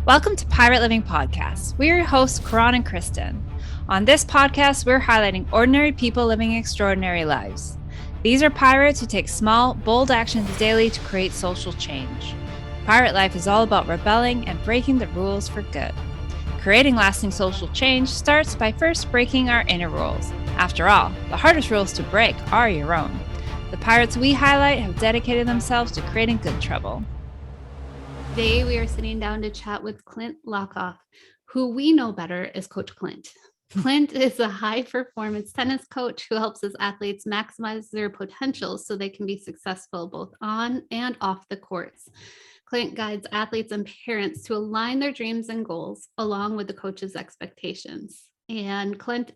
Welcome to Pirate Living Podcast. We're your hosts, Karan and Kristen. On this podcast, we're highlighting ordinary people living extraordinary lives. These are pirates who take small, bold actions daily to create social change. Pirate life is all about rebelling and breaking the rules for good. Creating lasting social change starts by first breaking our inner rules. After all, the hardest rules to break are your own. The pirates we highlight have dedicated themselves to creating good trouble. Today, we are sitting down to chat with Clint Laukhuf, who we know better as Coach Clint. Clint is a high-performance tennis coach who helps his athletes maximize their potential so they can be successful both on and off the courts. Clint guides athletes and parents to align their dreams and goals along with the coach's expectations. And Clint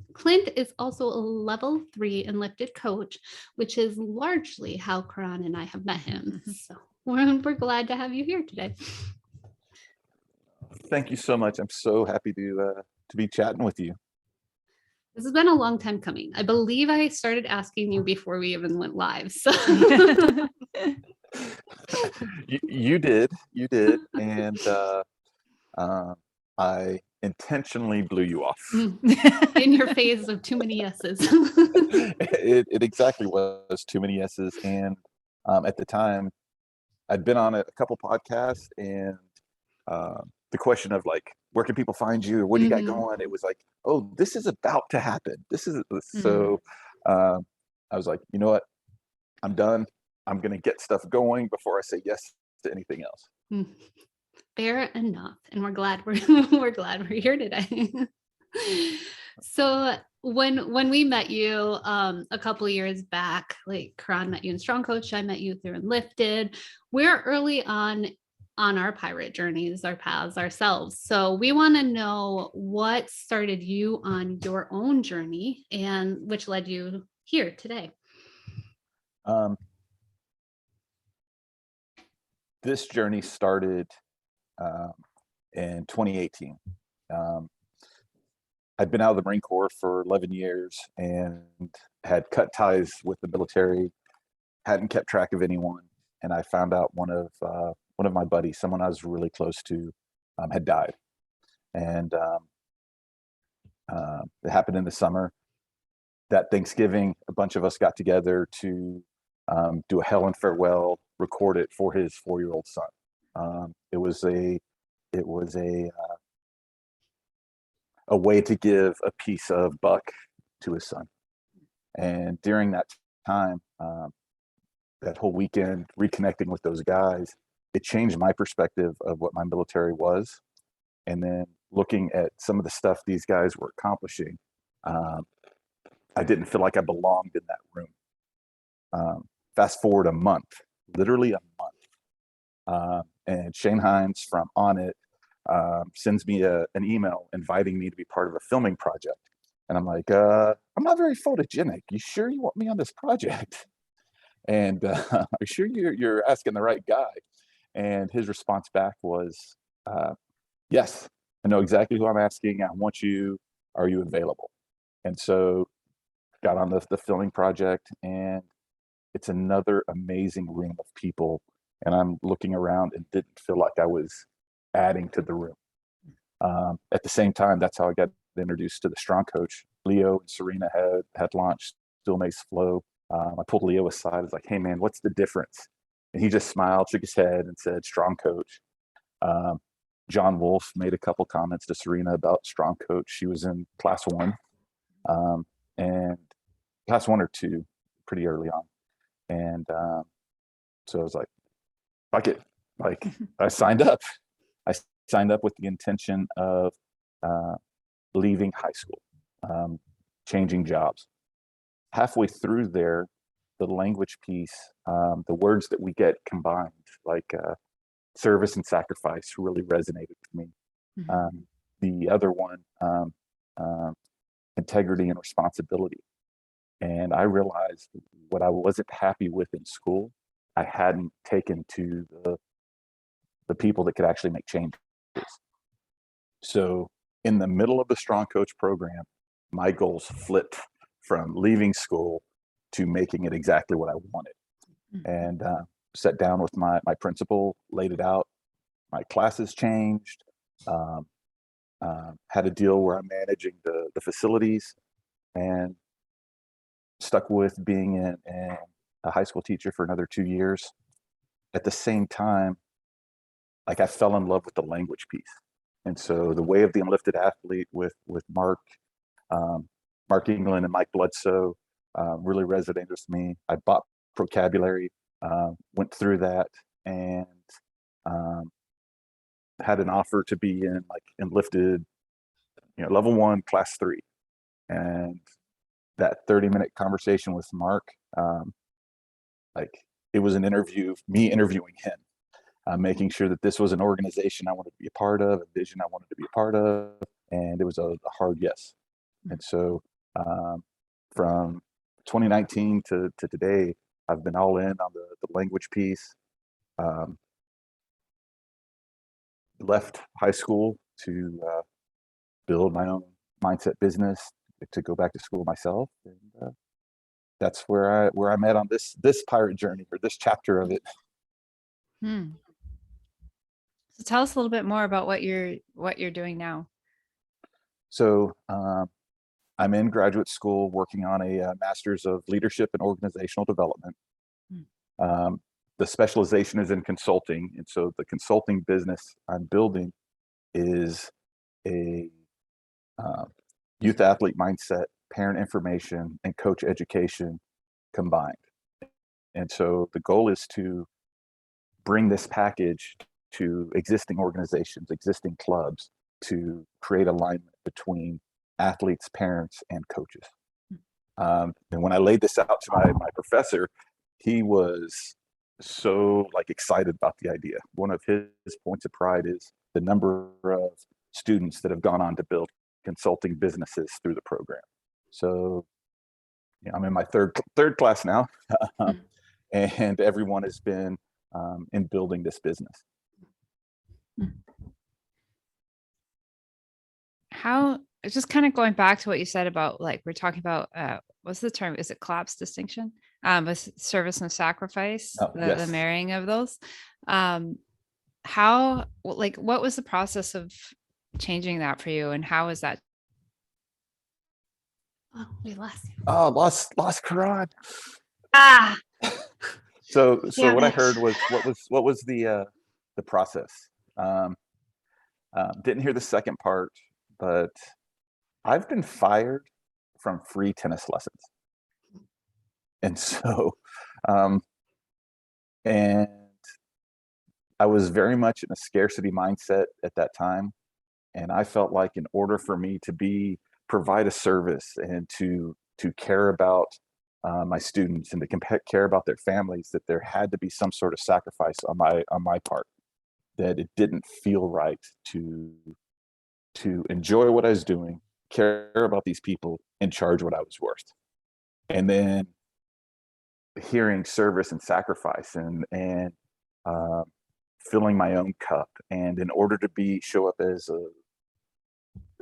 is also a level 3 Enlifted Coach, which is largely how Karan and I have met him. So we're glad to have you here today. Thank you so much. I'm so happy to be chatting with you. This has been a long time coming. I believe I started asking you before we even went live. So you did, and I intentionally blew you off. In your phase of too many yeses. It exactly was too many yeses, and at the time, I'd been on a couple podcasts, and the question of like, where can people find you? What do you got going? It was like, oh, this is about to happen. So I was like, you know what? I'm done. I'm going to get stuff going before I say yes to anything else. Fair enough. And we're glad we're glad we're here today. So when we met you a couple of years back, like Karan met you in Strong Coach, I met you through Enlifted. We're early on our pirate journeys, our paths ourselves. So we want to know what started you on your own journey and which led you here today. This journey started in 2018. I'd been out of the Marine Corps for 11 years and had cut ties with the military, hadn't kept track of anyone. And I found out one of my buddies, someone I was really close to, had died. And it happened in the summer. That Thanksgiving, a bunch of us got together to do a hail and farewell, record it for his 4-year-old son. It was a way to give a piece of buck to his son. And during that time, that whole weekend, reconnecting with those guys, it changed my perspective of what my military was. And then looking at some of the stuff these guys were accomplishing, I didn't feel like I belonged in that room. Fast forward a month, literally a month. And Shane Hines from On It sends me an email inviting me to be part of a filming project. And I'm like, I'm not very photogenic. You sure you want me on this project? And are you sure you're asking the right guy? And his response back was, yes, I know exactly who I'm asking. I want you. Are you available? And so got on the filming project, and it's another amazing room of people. And I'm looking around and didn't feel like I was adding to the room. At the same time, that's how I got introduced to the Strong Coach. Leo and Serena had launched Still Makes Flow. I pulled Leo aside. I was like, hey man, what's the difference? And he just smiled, shook his head and said, Strong Coach. John Wolf made a couple comments to Serena about Strong Coach. She was in class 1 and class 1 or 2 pretty early on. And so I was like, fuck it. Like I signed up. I signed up with the intention of leaving high school, changing jobs. Halfway through there, the language piece, the words that we get combined, like service and sacrifice, really resonated with me. The other one, integrity and responsibility. And I realized what I wasn't happy with in school, I hadn't taken to the people that could actually make changes. So in the middle of the Strong Coach program, my goals flipped from leaving school to making it exactly what I wanted. And sat down with my principal, laid it out. My classes changed. Um, had a deal where I'm managing the facilities, and stuck with being in a high school teacher for another 2 years. At the same time, like I fell in love with the language piece. And so the way of the Enlifted athlete with Mark England and Mike Bledsoe really resonated with me. I bought vocabulary, went through that, and um, had an offer to be in like Enlifted, level 1, class 3. And that 30-minute conversation with Mark, like it was an interview, me interviewing him, making sure that this was an organization I wanted to be a part of, a vision I wanted to be a part of, and it was a hard yes. And so from 2019 to today, I've been all in on the language piece. Left high school to build my own mindset business, to go back to school myself, and that's where I'm at on this pirate journey, or this chapter of it. So tell us a little bit more about what you're doing now. So I'm in graduate school working on a master's of leadership and organizational development. The specialization is in consulting, and so the consulting business I'm building is a youth athlete mindset, parent information, and coach education combined. And so the goal is to bring this package to existing organizations, existing clubs, to create alignment between athletes, parents, and coaches. And when I laid this out to my professor, he was so excited about the idea. One of his points of pride is the number of students that have gone on to build consulting businesses through the program. So I'm in my third class now, and everyone has been in building this business. How, just kind of going back to what you said about, we're talking about, what's the term? Is it collapse distinction? With service and sacrifice, yes. the marrying of those. How, what was the process of changing that for you, and how is that? Oh, we lost you. Oh, lost Karan. So Damn what I it. heard was what was the process. Didn't hear the second part, but I've been fired from free tennis lessons. And so, and I was very much in a scarcity mindset at that time. And I felt like in order for me to provide a service and to care about my students and to care about their families, that there had to be some sort of sacrifice on my part, that it didn't feel right to enjoy what I was doing, care about these people, and charge what I was worth. And then hearing service and sacrifice and filling my own cup, and in order to show up as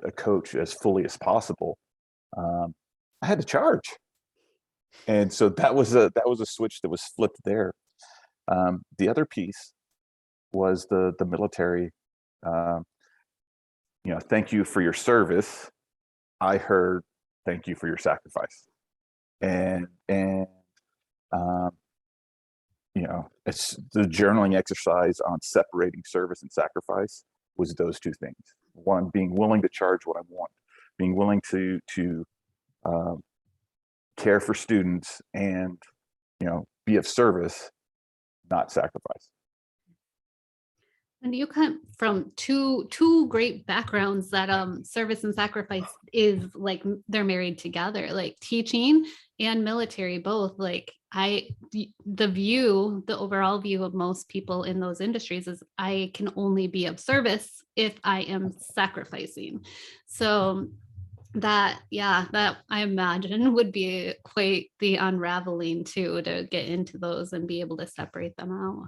a coach as fully as possible, I had to charge. And so that was a switch that was flipped there. The other piece was the military. Thank you for your service. I heard, thank you for your sacrifice. And it's the journaling exercise on separating service and sacrifice was those two things. One, being willing to charge what I want, being willing to care for students and, be of service, not sacrifice. And you come from two great backgrounds that service and sacrifice is they're married together, teaching and military both. The overall view of most people in those industries is I can only be of service if I am sacrificing. So that I imagine would be quite the unraveling too, to get into those and be able to separate them out.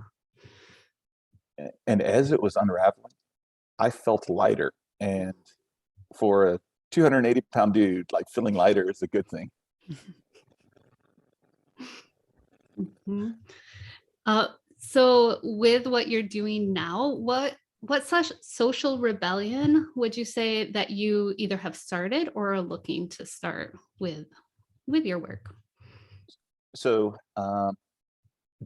And as it was unraveling, I felt lighter. And for a 280-pound dude, feeling lighter is a good thing. Mm-hmm. So with what you're doing now, what what such social rebellion would you say that you either have started or are looking to start with your work? So,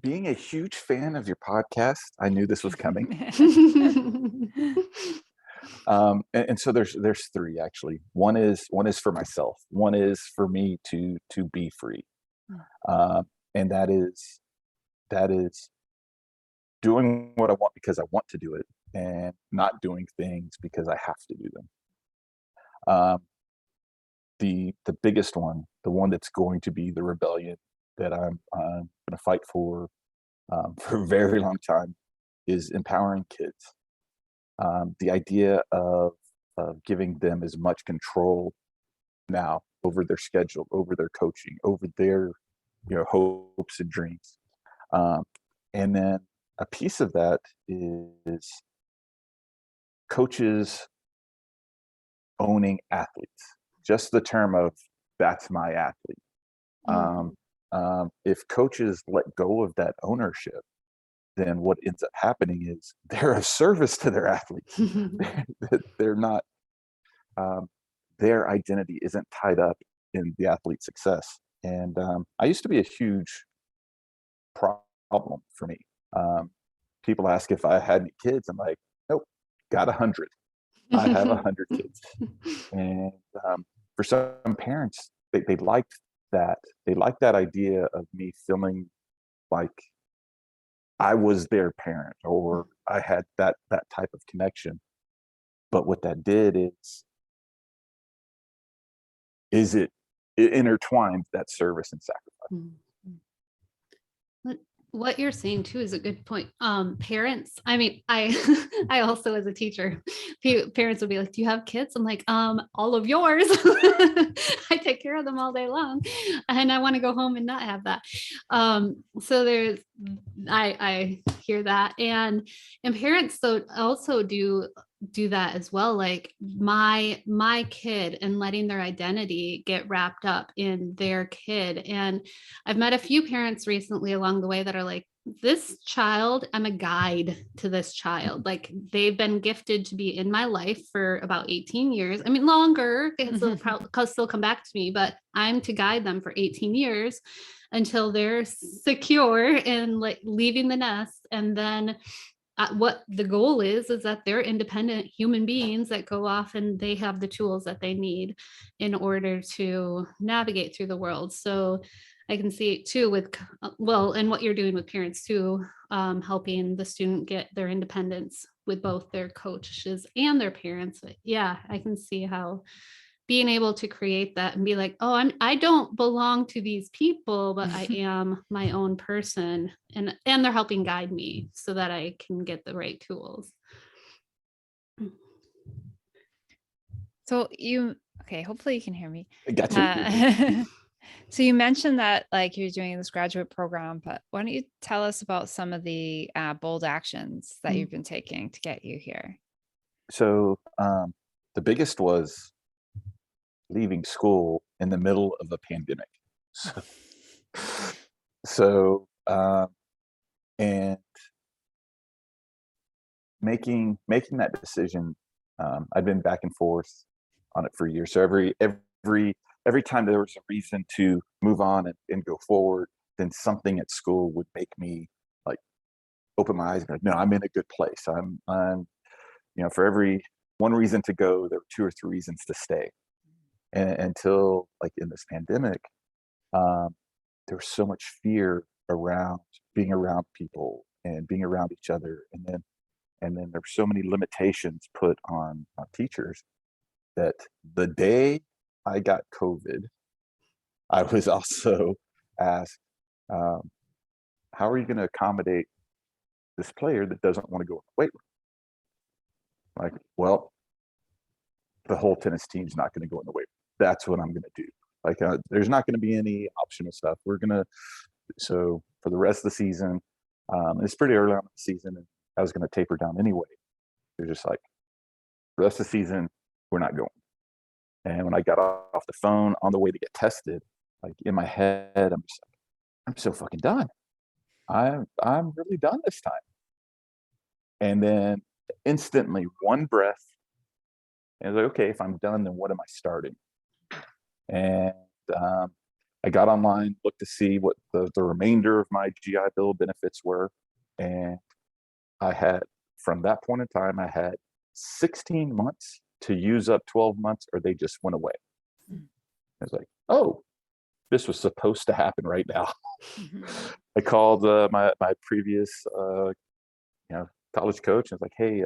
being a huge fan of your podcast, I knew this was coming. And so there's three actually. One is for myself. One is for me to be free, and that is doing what I want because I want to do it, and not doing things because I have to do them. Um, the biggest one, the one that's going to be the rebellion that I'm going to fight for a very long time, is empowering kids. The idea of giving them as much control now over their schedule, over their coaching, over their hopes and dreams. And then a piece of that is coaches owning athletes. Just the term of "that's my athlete." If coaches let go of that ownership, then what ends up happening is they're of service to their athletes. They're not, their identity isn't tied up in the athlete's success. And I used to be a huge problem for me. People ask if I had any kids. I'm like, nope, got 100. I have 100 kids. And for some parents, they liked that. They liked that idea of me feeling like I was their parent, or I had that type of connection. But what that did is it intertwined that service and sacrifice. What you're saying too is a good point. Parents, I mean, I I also, as a teacher, parents would be like, do you have kids? I'm like, all of yours. I take care of them all day long, and I want to go home and not have that. So there's, I hear that, and parents so also do that as well. Like my kid, and letting their identity get wrapped up in their kid. And I've met a few parents recently along the way that are like, this child, I'm a guide to this child. Like, they've been gifted to be in my life for about 18 years. I mean, longer, because they'll still come back to me, but I'm to guide them for 18 years until they're secure and like leaving the nest. And then what the goal is that they're independent human beings that go off and they have the tools that they need in order to navigate through the world. So I can see it too with, and what you're doing with parents too, helping the student get their independence with both their coaches and their parents. Yeah, I can see how being able to create that and be like, oh, I don't belong to these people, but I am my own person, and they're helping guide me so that I can get the right tools. So hopefully you can hear me. I got you. So you mentioned that like you're doing this graduate program, but why don't you tell us about some of the bold actions that you've been taking to get you here? So the biggest was leaving school in the middle of a pandemic. So and making that decision, I'd been back and forth on it for years. So every time there was a reason to move on and go forward, then something at school would make me like open my eyes and be like, no, I'm in a good place. I'm for every one reason to go, there were 2 or 3 reasons to stay. And until like in this pandemic, there was so much fear around being around people and being around each other. And then there were so many limitations put on teachers that the day I got COVID, I was also asked, how are you going to accommodate this player that doesn't want to go in the weight room? Like, well, the whole tennis team's not going to go in the weight room. That's what I'm going to do. Like, there's not going to be any optional stuff. So for the rest of the season, it's pretty early on in the season, and I was going to taper down anyway. They're just like, the rest of the season, we're not going. And when I got off the phone on the way to get tested, like in my head, I'm just like, I'm so fucking done. I'm really done this time. And then instantly one breath. And I was like, okay, if I'm done, then what am I starting? And I got online, looked to see what the remainder of my GI Bill benefits were. And I had, from that point in time, I had 16 months to use up 12 months or they just went away. I was like, oh, this was supposed to happen right now. I called my previous college coach and was like, hey,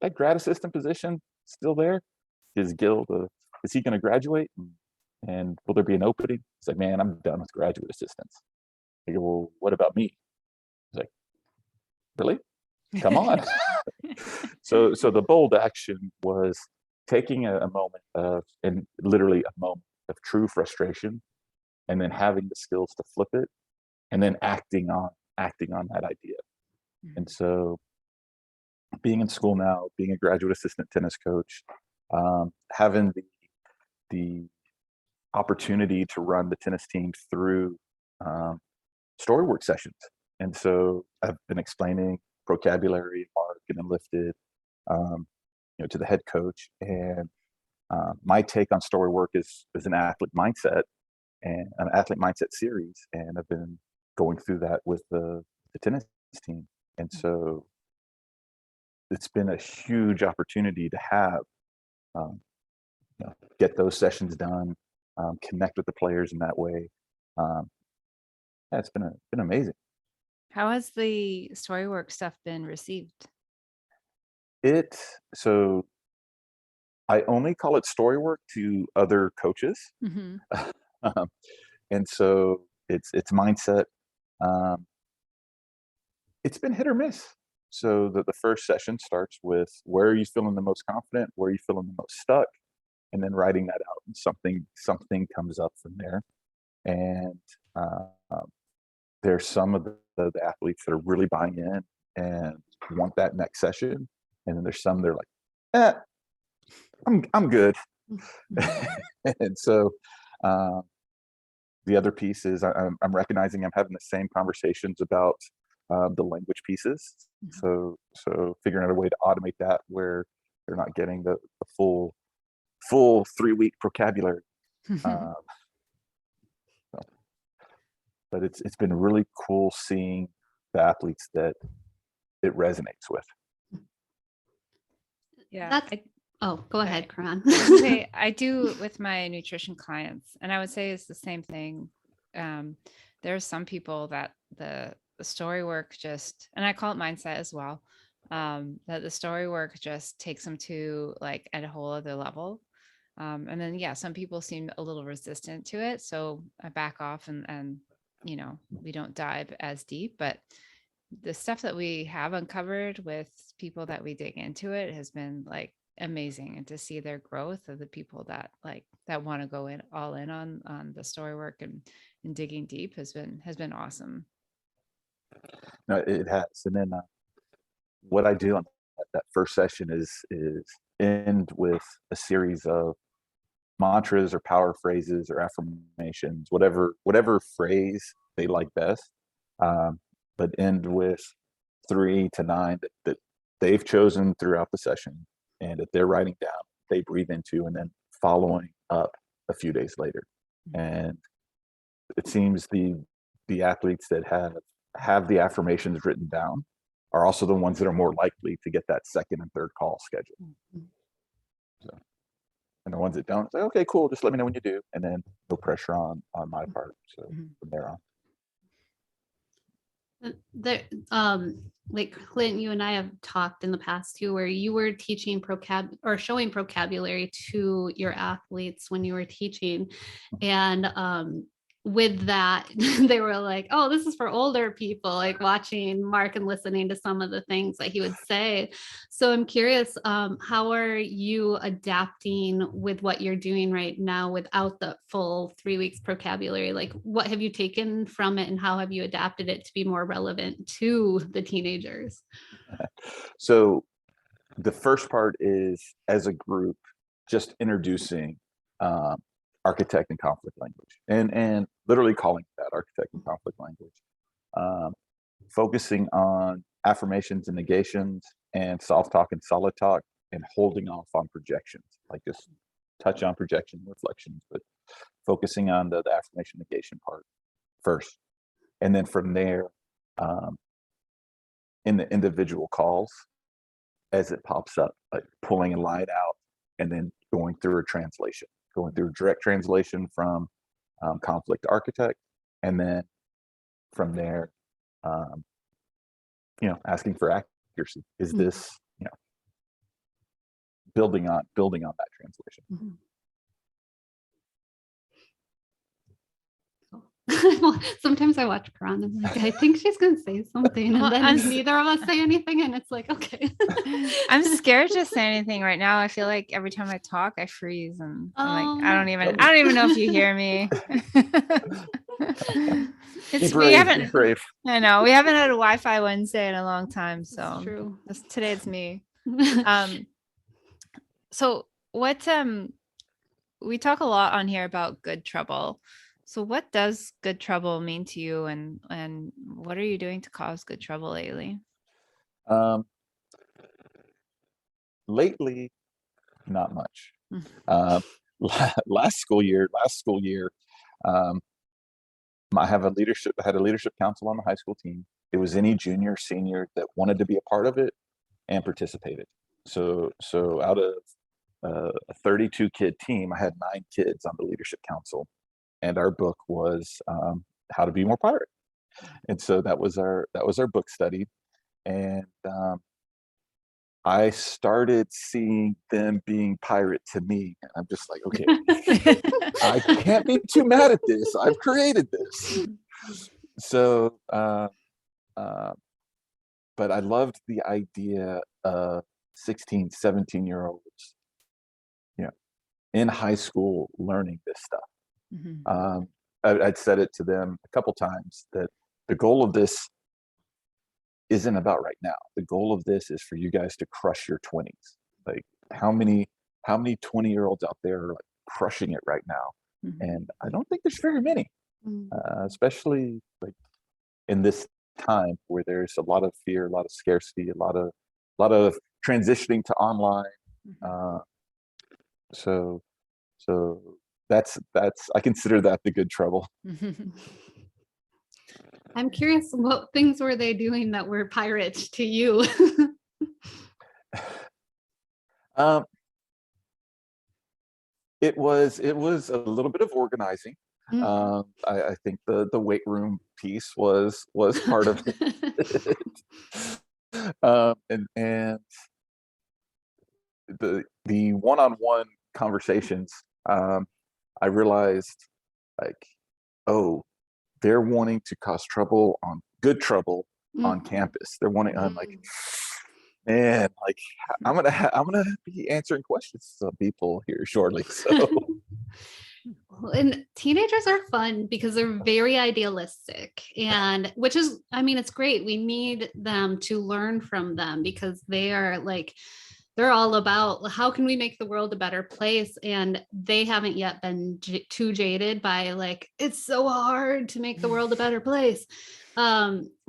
that grad assistant position still there? Is Gil, is he going to graduate? And will there be an opening? He's like, man, I'm done with graduate assistants. I go, well, what about me? He's like, really? Come on. So the bold action was taking a moment of, and literally a moment of true frustration, and then having the skills to flip it, and then acting on that idea. And so being in school now, being a graduate assistant tennis coach, having the opportunity to run the tennis team through storywork sessions. And so I've been explaining vocabulary, mark, and Enlifted, to the head coach. And my take on storywork is an athlete mindset and an athlete mindset series. And I've been going through that with the tennis team. And so it's been a huge opportunity to have, get those sessions done, connect with the players in that way. It's been amazing. How has the storywork stuff been received? So I only call it storywork to other coaches. And so it's mindset. It's been hit or miss. So the first session starts with, where are you feeling the most confident? Where are you feeling the most stuck? And then writing that out, and something comes up from there. And there's some of the athletes that are really buying in and want that next session. And then there's some that are like, I'm good. And so the other piece is I'm recognizing I'm having the same conversations about the language pieces. So figuring out a way to automate that where they're not getting the full 3-week vocabulary. But it's been really cool seeing the athletes that it resonates with. Yeah. Go ahead, Karan. I do with my nutrition clients, and I would say it's the same thing. There's some people that the story work just, and I call it mindset as well, that the story work just takes them to like at a whole other level. And then, some people seem a little resistant to it. So I back off and we don't dive as deep, but the stuff that we have uncovered with people that we dig into it has been like amazing. And to see their growth of the people that want to go all in on the story work and digging deep has been awesome. No, it has. And then what I do on that first session is end with a series of mantras or power phrases or affirmations, whatever phrase they like best, but end with 3 to 9 that they've chosen throughout the session and that they're writing down, they breathe into, and then following up a few days later. And it seems the athletes that have the affirmations written down are also the ones that are more likely to get that second and third call scheduled. So, and the ones that don't, say, okay, cool, just let me know when you do, and then no pressure on my part. So from there on. Like Clint, you and I have talked in the past too, where you were teaching showing vocabulary to your athletes when you were teaching, and with that, they were like, oh, this is for older people, like watching Mark and listening to some of the things that he would say. So I'm curious, how are you adapting with what you're doing right now without the full 3 weeks vocabulary? Like, what have you taken from it and how have you adapted it to be more relevant to the teenagers? So the first part is, as a group, just introducing architect and conflict language, and literally calling that architect and conflict language, focusing on affirmations and negations, and soft talk and solid talk, and holding off on projections, like just touch on projection reflections, but focusing on the affirmation negation part first. And then from there, in the individual calls, as it pops up, like pulling a line out and then going through a direct translation from conflict architect. And then from there, asking for accuracy. Is this, building on that translation. Mm-hmm. Sometimes I watch Karan. I'm like, I think she's going to say something. And then neither of us say anything. And it's like, okay. I'm scared to say anything right now. I feel like every time I talk, I freeze and I'm like, I don't even know if you hear me. Be brave. I know we haven't had a Wi-Fi Wednesday in a long time. So that's true. Today it's me. So what, we talk a lot on here about good trouble. So what does good trouble mean to you, and what are you doing to cause good trouble lately? Lately, not much. Last school year, I had a leadership council on the high school team. It was any junior, senior that wanted to be a part of it and participated. So out of a 32 kid team, I had 9 kids on the leadership council. And our book was How to Be More Pirate. And so that was our book study. And I started seeing them being pirate to me. And I'm just like, okay, I can't be too mad at this. I've created this. So, but I loved the idea of 16, 17-year-olds, in high school learning this stuff. Mm-hmm. I'd said it to them a couple times that the goal of this isn't about right now. The goal of this is for you guys to crush your 20s. Like how many 20-year-olds out there are like crushing it right now? Mm-hmm. And I don't think there's very many, especially like in this time where there's a lot of fear, a lot of scarcity, a lot of transitioning to online. So that's I consider that the good trouble. I'm curious, what things were they doing that were pirates to you? It was a little bit of organizing. I think the weight room piece was part of it. And the one-on-one conversations, I realized like, oh, they're wanting to cause trouble on on campus. They're wanting, I'm like, man, like I'm gonna be answering questions to some people here shortly. So. And teenagers are fun because they're very idealistic, and which is, I mean, it's great. We need them to learn from them because they are like, they're all about how can we make the world a better place, and they haven't yet been too jaded by like, it's so hard to make the world a better place.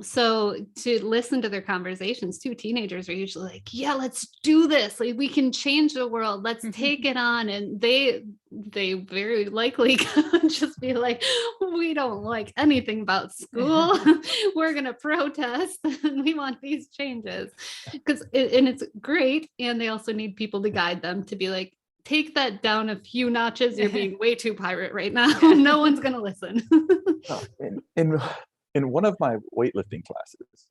So to listen to their conversations too, teenagers are usually like, yeah, let's do this. Like we can change the world. Let's take it on. And they very likely just be like, we don't like anything about school. We're going to protest and we want these changes and it's great. And they also need people to guide them to be like, take that down a few notches. You're being way too pirate right now. No one's going to listen. In one of my weightlifting classes,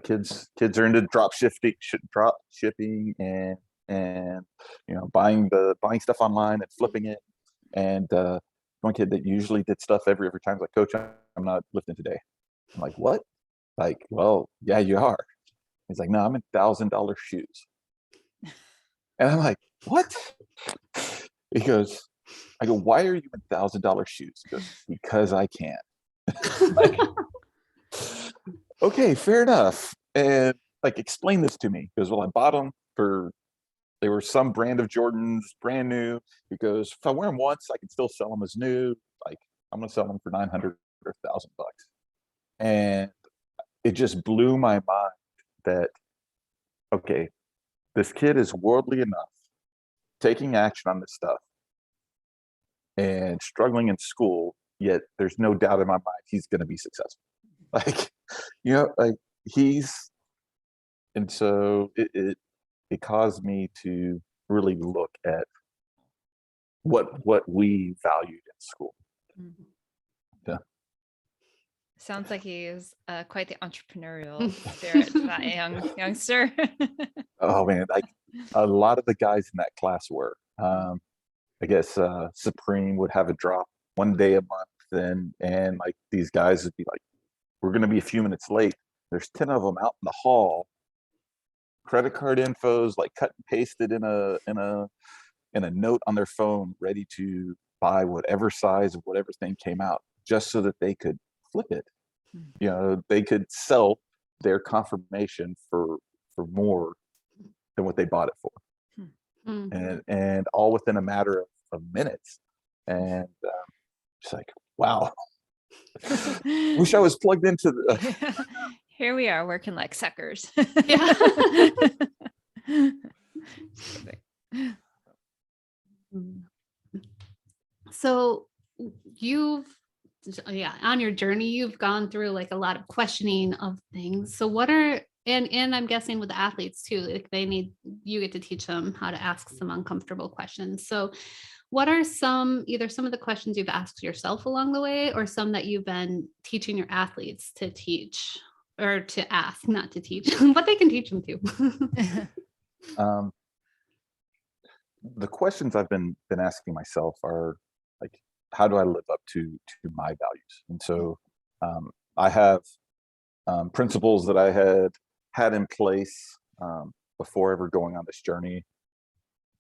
kids are into drop shipping and buying stuff online and flipping it. And one kid that usually did stuff every time was like, Coach, I'm not lifting today. I'm like, what? Like, well, yeah, you are. He's like, no, I'm in $1,000 shoes. And I'm like, what? He goes, I go, why are you in $1,000 shoes? He goes, because I can. Like, okay, fair enough. And like, explain this to me. He goes, well, I bought them they were some brand of Jordans, brand new. He goes, if I wear them once, I can still sell them as new. Like, I'm gonna sell them for $900 or $1,000. And it just blew my mind that, okay, this kid is worldly enough, taking action on this stuff and struggling in school, yet there's no doubt in my mind he's going to be successful. Like, like he's, and so it caused me to really look at what we valued in school. Mm-hmm. Yeah. Sounds like he is quite the entrepreneurial spirit, that youngster. Oh man, like a lot of the guys in that class were. I guess Supreme would have a drop one day a month, and like these guys would be like, "We're going to be a few minutes late." There's 10 of them out in the hall. Credit card infos like cut and pasted in a note on their phone, ready to buy whatever size of whatever thing came out, just so that they could flip it. They could sell their confirmation for more than what they bought it for. And all within a matter of minutes. And just like, wow. Wish I was plugged into the Here we are working like suckers. Yeah. So on your journey, you've gone through like a lot of questioning of things. So what are, and I'm guessing with the athletes too, like you get to teach them how to ask some uncomfortable questions. So what are either some of the questions you've asked yourself along the way, or some that you've been teaching your athletes to teach, or to ask, not to teach, but they can teach them to? The questions I've been asking myself are like, how do I live up to my values? And so I have principles that I had in place before ever going on this journey,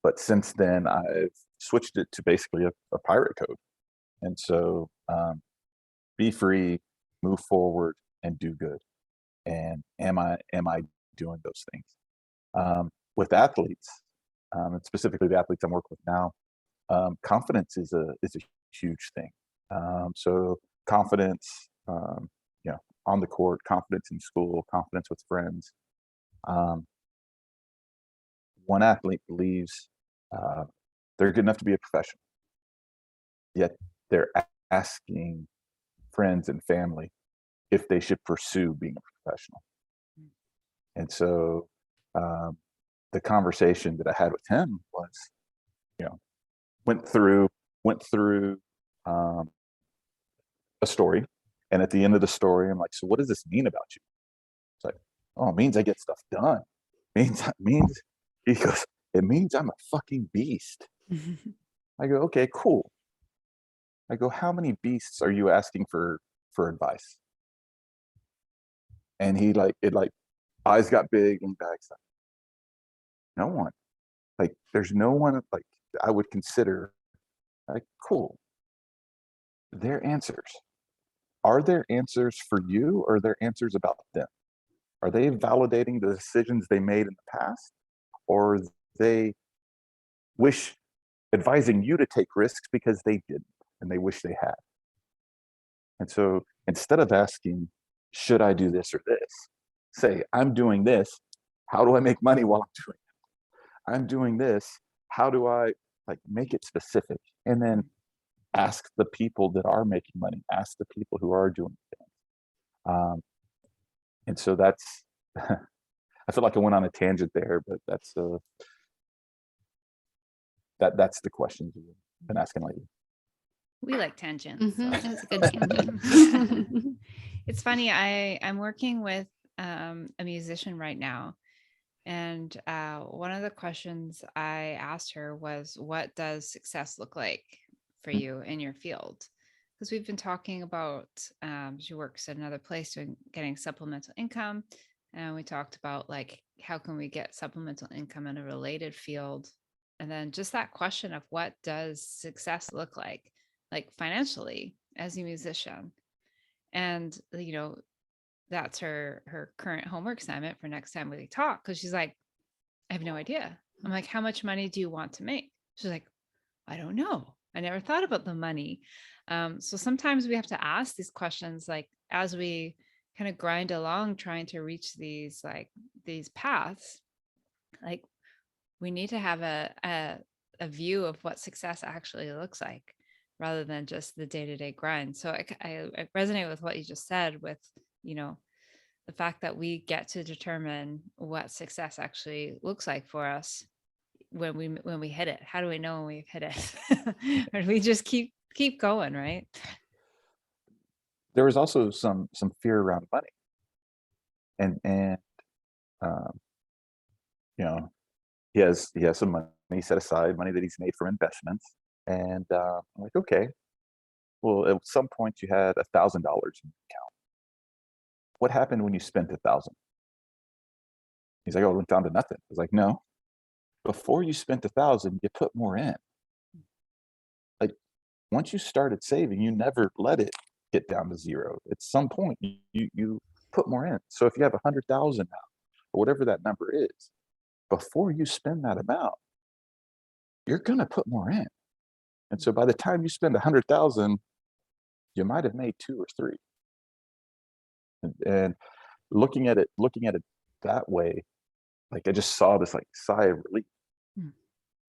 but since then I've switched it to basically a pirate code. And so be free, move forward, and do good. And am I doing those things? With athletes, and specifically the athletes I'm working with now, confidence is a huge thing. So confidence, on the court, confidence in school, confidence with friends. One athlete believes they're good enough to be a professional, yet they're asking friends and family if they should pursue being a professional. And so the conversation that I had with him was, went through a story, and at the end of the story, I'm like, so what does this mean about you? It's like, oh, it means I get stuff done. Means he goes, it means I'm a fucking beast. I go, okay, cool. I go, how many beasts are you asking for advice? And he eyes got big and bags up. No one. Like, there's no one like I would consider like, cool. Their answers. Are there answers for you, or are there answers about them? Are they validating the decisions they made in the past, or are they advising you to take risks because they didn't and they wish they had? And so instead of asking, should I do this or this, say, I'm doing this. How do I make money while I'm doing it? I'm doing this. How do I make it specific? And then ask the people that are making money, ask the people who are doing things. And so that's, I feel like I went on a tangent there, but that's the questions we've been asking lately. We like tangents. So. That's a good tangent. It's funny. I'm working with a musician right now. And one of the questions I asked her was, what does success look like for you in your field? Because we've been talking about, she works at another place getting supplemental income. And we talked about how can we get supplemental income in a related field? And then just that question of what does success look like financially as a musician? And, that's her current homework assignment for next time we talk. Cause she's like, I have no idea. I'm like, how much money do you want to make? She's like, I don't know. I never thought about the money. So sometimes we have to ask these questions, as we kind of grind along trying to reach these paths, like we need to have a view of what success actually looks like rather than just the day-to-day grind. So I resonate with what you just said with, the fact that we get to determine what success actually looks like for us when we hit it. How do we know when we've hit it? Or do we just keep going, right? There was also some fear around money, and um, he has some money set aside, money that he's made from investments, and I'm like, okay, well, at some point you had $1,000 in your account. What happened when you spent 1,000? He's like, oh, it went down to nothing. I was like, no, before you spent 1,000, you put more in. Like, once you started saving, you never let it get down to zero. At some point, you put more in. So if you have 100,000 now, or whatever that number is, before you spend that amount, you're gonna put more in. And so by the time you spend 100,000, you might have made 2 or 3. And looking at it that way, like I just saw this like sigh of relief.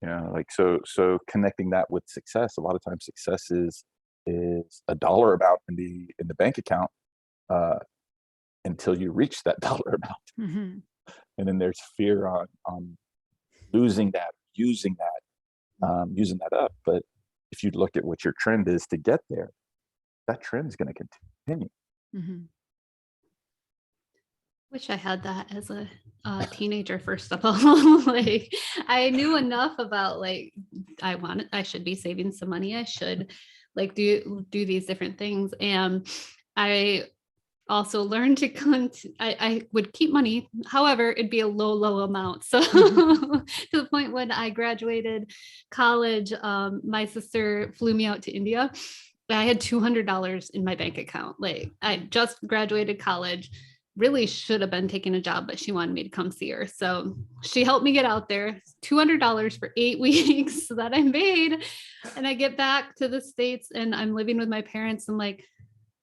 Like so connecting that with success. A lot of times success is a dollar amount in the bank account until you reach that dollar amount. And then there's fear on losing that, using that up. But if you look at what your trend is to get there, that trend is going to continue. Wish I had that as a teenager, first of all. Like, I knew enough about like I should be saving some money. I should like do these different things. And I also learned I would keep money. However, it'd be a low amount. So to the point when I graduated college, my sister flew me out to India. I had $200 in my bank account. Like, I just graduated college, really should have been taking a job, but she wanted me to come see her. So she helped me get out there. $200 for 8 weeks that I made. And I get back to the States and I'm living with my parents. I'm like,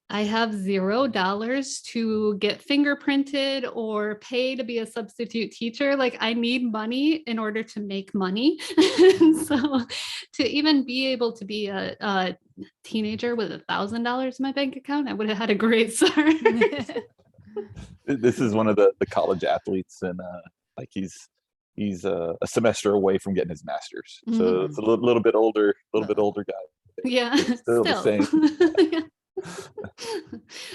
I have $0 to get fingerprinted or pay to be a substitute teacher. Like, I need money in order to make money. So to even be able to be a teenager with $1,000 in my bank account, I would have had a great start. This is one of the college athletes, and like he's a semester away from getting his master's. So it's a little bit older guy. Yeah, still the same.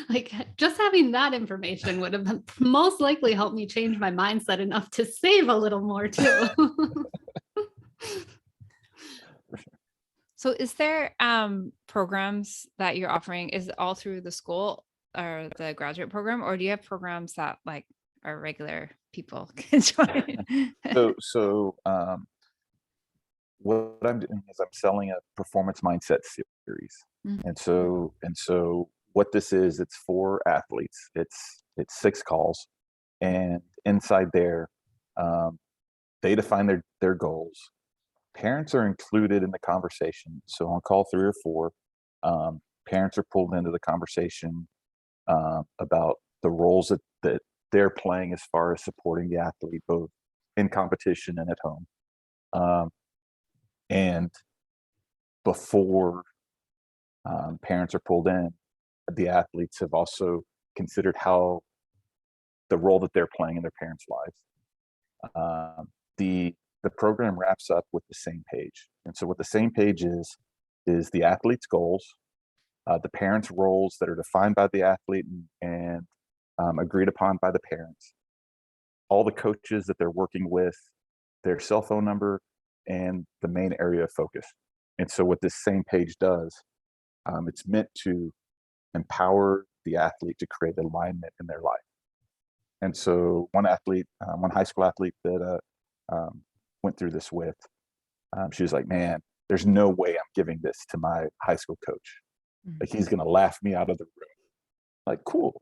Like, just having that information would have most likely helped me change my mindset enough to save a little more too. So is there programs that you're offering? Is it all through the school or the graduate program, or do you have programs that like our regular people can join? So what I'm doing is I'm selling a performance mindset series. And so what this is, it's for athletes. It's 6 calls, and inside there, they define their goals. Parents are included in the conversation. So on call 3 or 4, parents are pulled into the conversation about the roles that they're playing as far as supporting the athlete, both in competition and at home. And before parents are pulled in, the athletes have also considered how the role that they're playing in their parents' lives. The program wraps up with the same page. And so what the same page is the athlete's goals, the parents' roles that are defined by the athlete and agreed upon by the parents, all the coaches that they're working with, their cell phone number, and the main area of focus. And so what this same page does, it's meant to empower the athlete to create alignment in their life. And so one high school athlete that went through this with, she was like, man, there's no way I'm giving this to my high school coach. Like, he's going to laugh me out of the room. Like, cool.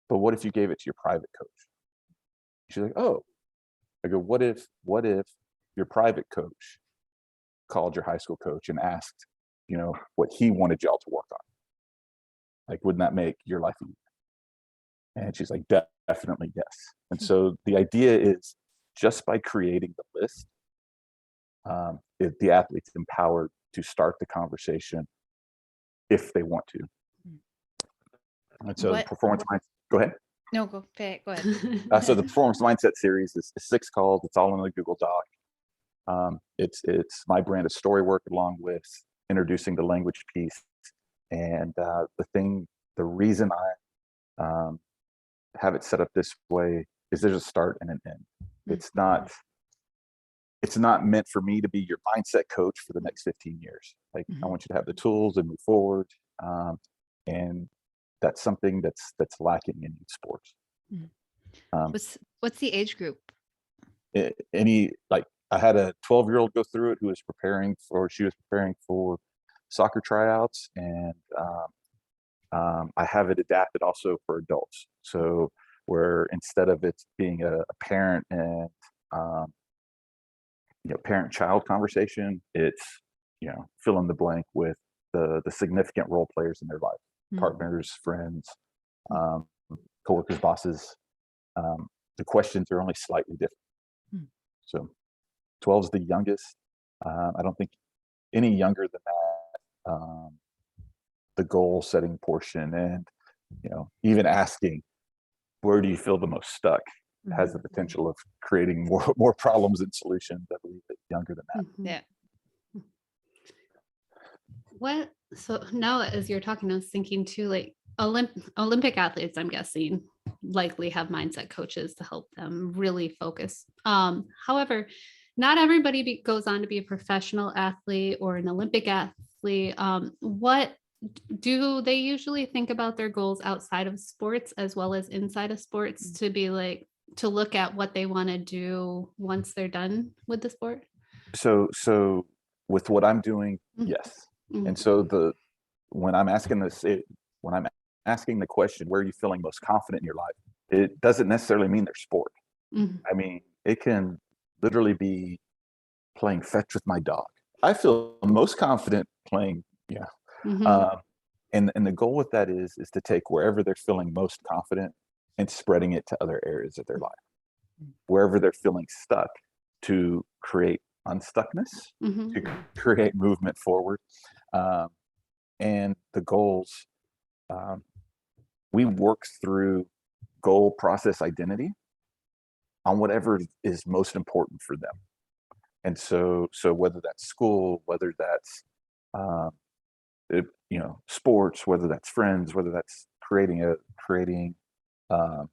But what if you gave it to your private coach? She's like, oh. I go, what if your private coach called your high school coach and asked, what he wanted y'all to work on? Like, wouldn't that make your life easier? And she's like, definitely yes. And so the idea is, just by creating the list, the athlete's empowered to start the conversation if they want to. And so the performance mindset, go ahead. No, go ahead. So the performance mindset series is 6 calls. It's all in the Google Doc. It's my brand of story work, along with introducing the language piece. And the reason I have it set up this way is there's a start and an end. It's not meant for me to be your mindset coach for the next 15 years. Like, I want you to have the tools and move forward. And that's something that's lacking in youth sports. What's the age group? I had a 12-year-old go through it who was preparing for soccer tryouts, and I have it adapted also for adults. So where instead of it being a parent and parent-child conversation, it's fill in the blank with the significant role players in their life, partners, friends, coworkers, bosses. The questions are only slightly different. So 12 is the youngest. I don't think any younger than that. The goal setting portion, and even asking, where do you feel the most stuck, has the potential of creating more problems and solutions, I believe, that younger than that. Yeah. So now, as you're talking, I was thinking too, like Olympic athletes, I'm guessing, likely have mindset coaches to help them really focus. However, not everybody goes on to be a professional athlete or an Olympic athlete. What do they usually think about their goals outside of sports as well as inside of sports, to look at what they want to do once they're done with the sport? So with what I'm doing, yes. And so when I'm asking the question, where are you feeling most confident in your life, it doesn't necessarily mean their sport. I mean, it can literally be playing fetch with my dog. I feel most confident playing, and the goal with that is to take wherever they're feeling most confident and spreading it to other areas of their life. Wherever they're feeling stuck, to create unstuckness, to create movement forward. And the goals, we work through goal, process, identity on whatever is most important for them. And so whether that's school, whether that's sports, whether that's friends, whether that's creating the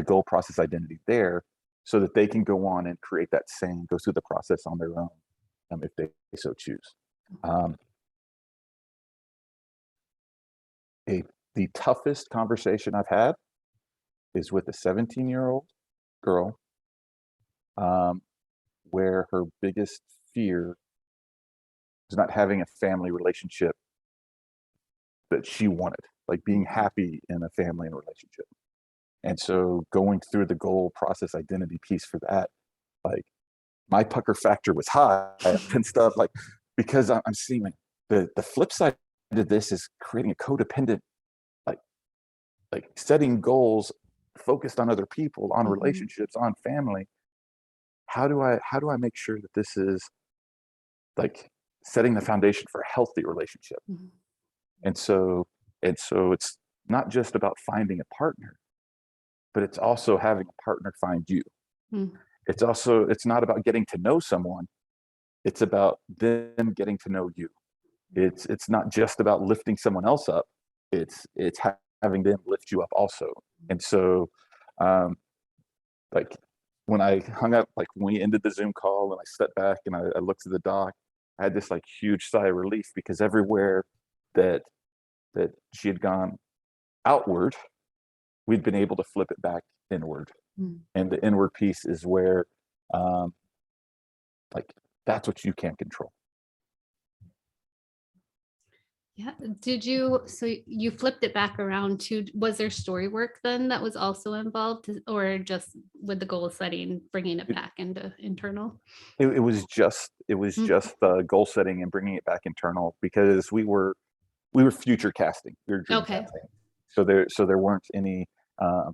goal, process, identity there, so that they can go on and create that go through the process on their own, if they so choose. The toughest conversation I've had is with a 17-year-old girl, where her biggest fear is not having a family relationship that she wanted, like being happy in a family and relationship. And so going through the goal, process, identity piece for that, like, my pucker factor was high and stuff, like, because I'm seeing the flip side of this is creating a codependent, like setting goals focused on other people, on relationships, on family. How do I make sure that this is like setting the foundation for a healthy relationship? And so it's not just about finding a partner, but it's also having a partner find you. It's not about getting to know someone, it's about them getting to know you. It's not just about lifting someone else up, it's having them lift you up also. And so like when I hung up, like when we ended the Zoom call and I stepped back and I looked at the doc, I had this like huge sigh of relief, because everywhere that she had gone outward, we'd been able to flip it back inward. And the inward piece is where like that's what you can't control. Yeah. So you flipped it back around to, was there story work then that was also involved, or just with the goal setting, bringing it back into internal? It was just goal setting and bringing it back internal, because we were future casting. We were dream casting. So there weren't any I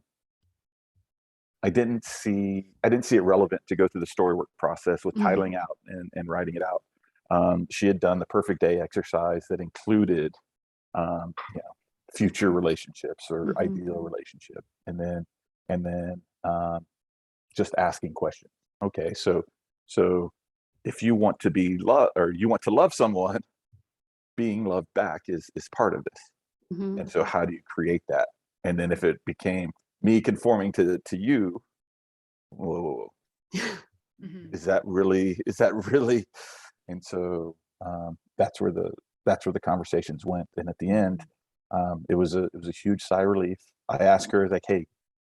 didn't see it relevant to go through the story work process with titling out and writing it out. She had done the perfect day exercise that included, future relationships or ideal relationship, and then just asking questions. Okay, so if you want to be loved, or you want to love someone, being loved back is part of this. And so how do you create that? And then if it became me conforming to you, whoa, is that really? And so that's where the conversations went. And at the end, it was a huge sigh of relief. I asked her, like, hey,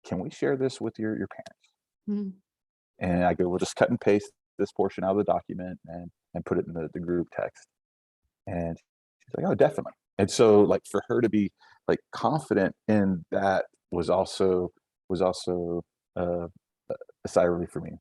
can we share this with your parents? And I go, we'll just cut and paste this portion out of the document and put it in the group text. And she's like, oh, definitely. And so, like, for her to be like confident in that was also a sigh of relief for me.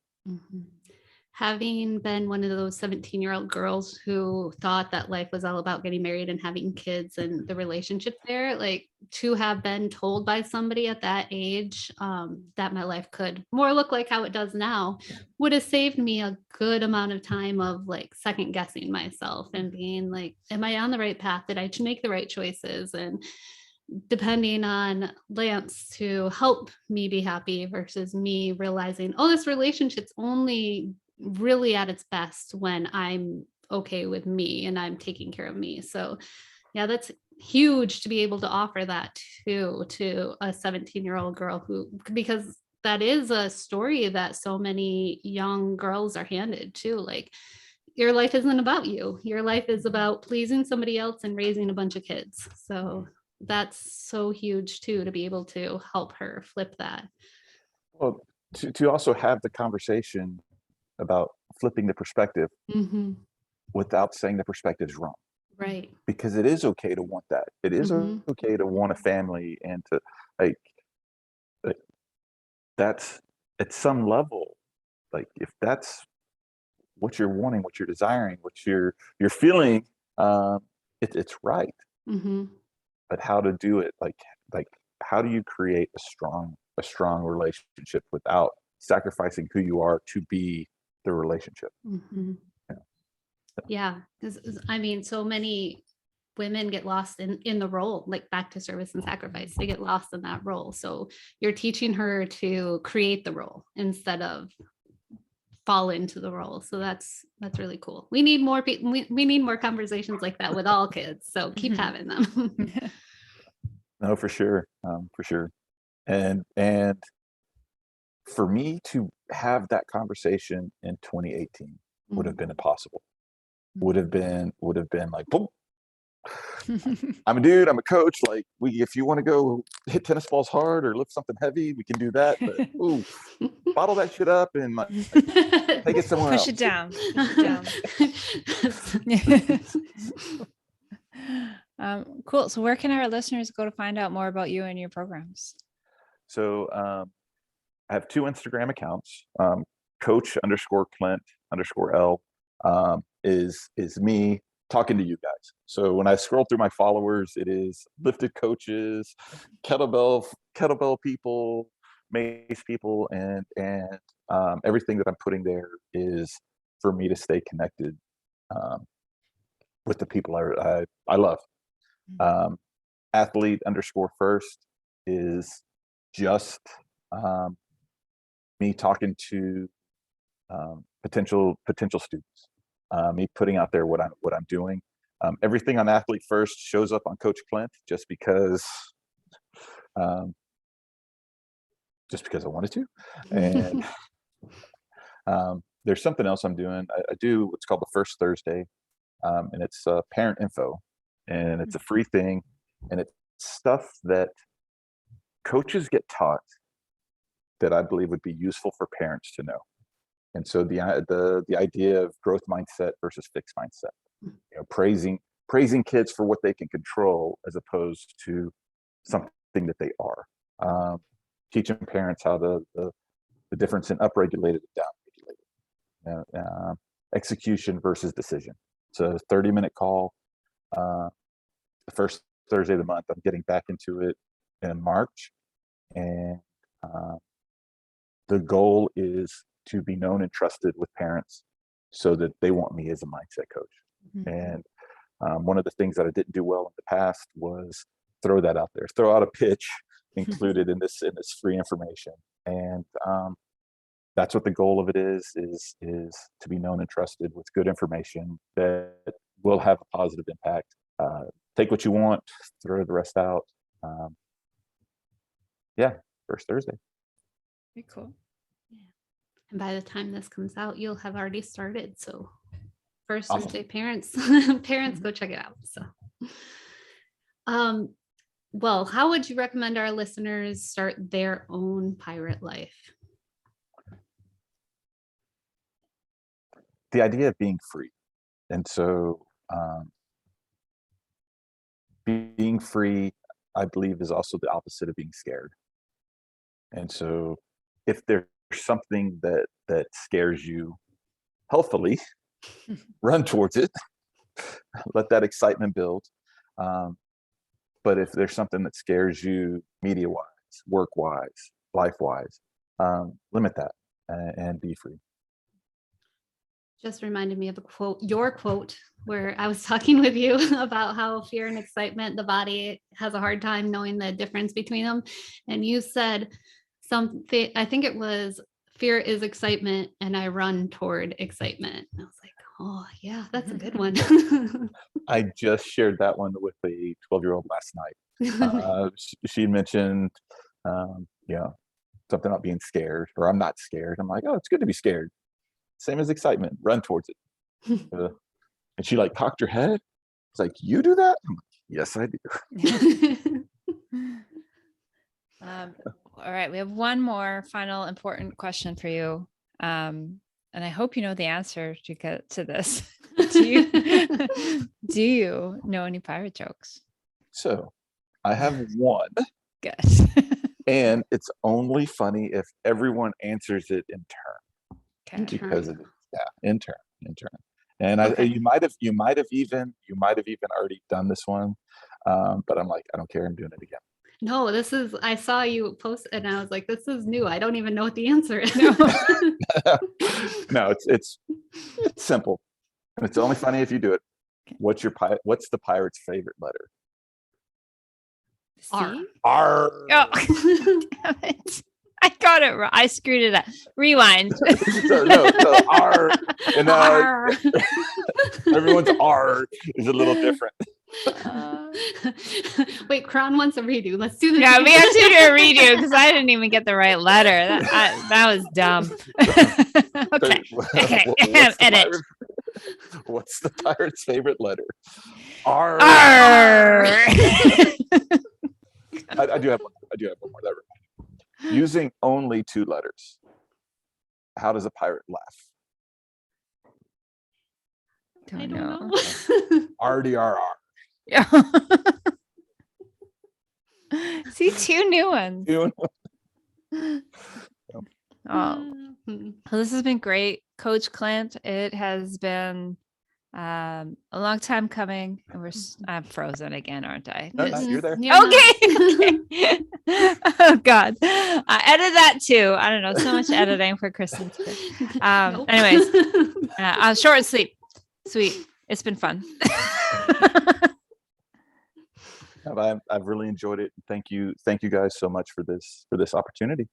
Having been one of those 17-year-old girls who thought that life was all about getting married and having kids and the relationship there, like, to have been told by somebody at that age that my life could more look like how it does now would have saved me a good amount of time of like second guessing myself and being like, am I on the right path? Did I make the right choices? And depending on Lance to help me be happy versus me realizing, oh, this relationship's only really at its best when I'm okay with me and I'm taking care of me. So yeah, that's huge to be able to offer that to a 17-year-old girl because that is a story that so many young girls are handed too. Like, your life isn't about you. Your life is about pleasing somebody else and raising a bunch of kids. So that's so huge too, to be able to help her flip that. Well, to also have the conversation about flipping the perspective without saying the perspective is wrong. Right. Because it is okay to want that. It is okay to want a family and to like that's at some level, like if that's what you're wanting, what you're desiring, what you're feeling, it's right. But how to do it, like how do you create a strong relationship without sacrificing who you are to be the relationship? Yeah, because I mean, so many women get lost in the role, like back to service and sacrifice. They get lost in that role. So you're teaching her to create the role instead of fall into the role. So that's really cool. We need more people. We need more conversations like that with all kids. So keep having them. No, for sure. And for me to have that conversation in 2018 would have been impossible. Would have been like, boom. I'm a dude, I'm a coach. Like, if you want to go hit tennis balls hard or lift something heavy, we can do that. But bottle that shit up and like, take it somewhere else. Push it down. Cool. So where can our listeners go to find out more about you and your programs? So I have 2 Instagram accounts. Coach_Clint_L is me talking to you guys. So when I scroll through my followers, it is lifted coaches, kettlebell people, mace people, and everything that I'm putting there is for me to stay connected with the people I love. Athlete_first is just me talking to potential students, me putting out there what I'm doing. Everything on Athlete First shows up on Coach Clint just because I wanted to. And there's something else I'm doing. I do what's called the First Thursday, and it's parent info, and it's a free thing, and it's stuff that coaches get taught that I believe would be useful for parents to know. And so the idea of growth mindset versus fixed mindset, praising kids for what they can control as opposed to something that they are. Teaching parents how the difference in upregulated and downregulated, execution versus decision. It's a 30-minute call. The first Thursday of the month. I'm getting back into it in March, And the goal is to be known and trusted with parents so that they want me as a mindset coach. And one of the things that I didn't do well in the past was throw that out there, throw out a pitch included in this free information. And that's what the goal of it is to be known and trusted with good information that will have a positive impact. Take what you want, throw the rest out. First Thursday. Very cool. Yeah. And by the time this comes out, you'll have already started. So first Awesome. Thursday, parents go check it out. So well, how would you recommend our listeners start their own pirate life? The idea of being free. And so being free, I believe, is also the opposite of being scared. And so if there's something that scares you healthily, run towards it, let that excitement build. But if there's something that scares you media-wise, work-wise, life-wise, limit that and be free. Just reminded me of your quote, where I was talking with you about how fear and excitement, the body has a hard time knowing the difference between them. And you said something, I think it was, fear is excitement and I run toward excitement. And I was like, oh yeah, that's a good one. I just shared that one with a 12-year-old last night. She mentioned, something about being scared, or I'm not scared. I'm like, oh, it's good to be scared. Same as excitement, run towards it. And she like cocked her head. It's like, you do that? I'm like, yes, I do. All right, we have one more final important question for you. And I hope you know the answer to get to this. Do you know any pirate jokes? So I have one. Good. And it's only funny if everyone answers it in turn. Okay. Because it is, in turn. And you might have even already done this one. But I'm like, I don't care, I'm doing it again. No, I saw you post and I was like, this is new. I don't even know what the answer is. No, it's simple. And it's only funny if you do it. What's the pirate's favorite letter? R. R. Oh, damn it. I got it wrong. I screwed it up. Rewind. so R. And R. Everyone's R is a little different. Wait, Kron wants a redo. Let's do this. Yeah, we have to do a redo because I didn't even get the right letter. That was dumb. Okay. Edit. What's the pirate's favorite letter? R. I do have one more. That reminds me. Using only 2 letters. How does a pirate laugh? I don't know. RDRR. Yeah. See, 2 new ones. Oh, well, this has been great, Coach Clint. It has been a long time coming, and I'm frozen again, aren't I? No, you're there. Okay. Oh God, edit that too. I don't know. So much editing for Kristen. Nope. Anyways, short and sweet. It's been fun. I've really enjoyed it. Thank you guys so much for this opportunity.